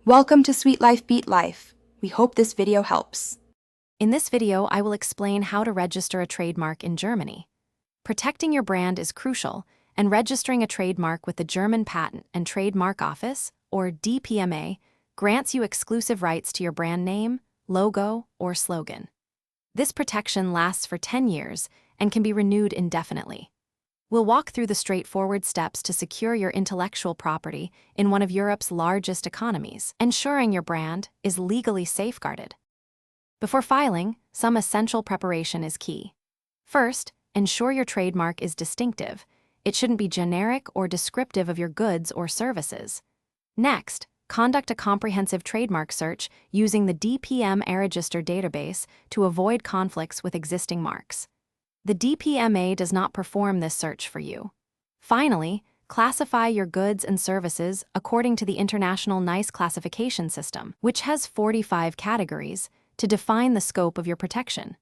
Welcome to Sweet Life Beat Life. We hope this video helps. In this video, I will explain how to register a trademark in Germany. Protecting your brand is crucial, and registering a trademark with the German Patent and Trademark Office, or DPMA, grants you exclusive rights to your brand name, logo, or slogan. This protection lasts for 10 years and can be renewed indefinitely. We'll walk through the straightforward steps to secure your intellectual property in one of Europe's largest economies, ensuring your brand is legally safeguarded. Before filing, some essential preparation is key. First, ensure your trademark is distinctive. It shouldn't be generic or descriptive of your goods or services. Next, conduct a comprehensive trademark search using the DPMA Register database to avoid conflicts with existing marks. The DPMA does not perform this search for you. Finally, classify your goods and services according to the International NICE classification system, which has 45 categories, to define the scope of your protection.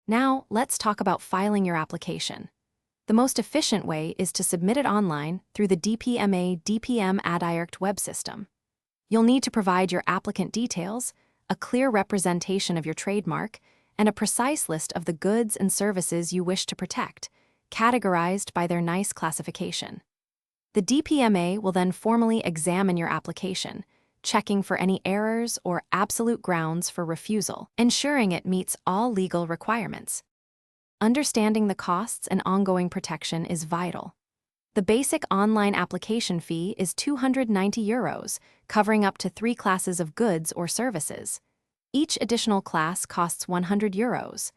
Now, let's talk about filing your application. The most efficient way is to submit it online through the DPMA DPM Adirect web system. You'll need to provide your applicant details, a clear representation of your trademark, and a precise list of the goods and services you wish to protect, categorized by their NICE classification. The DPMA will then formally examine your application, checking for any errors or absolute grounds for refusal, ensuring it meets all legal requirements. Understanding the costs and ongoing protection is vital. The basic online application fee is €290, covering up to 3 classes of goods or services. Each additional class costs €100.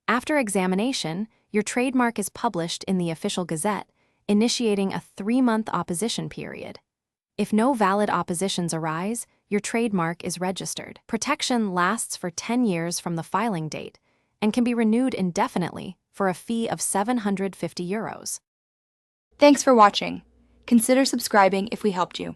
After examination, your trademark is published in the Official Gazette, initiating a 3-month opposition period. If no valid oppositions arise, your trademark is registered. Protection lasts for 10 years from the filing date and can be renewed indefinitely for a fee of €750. Thanks for watching. Consider subscribing if we helped you.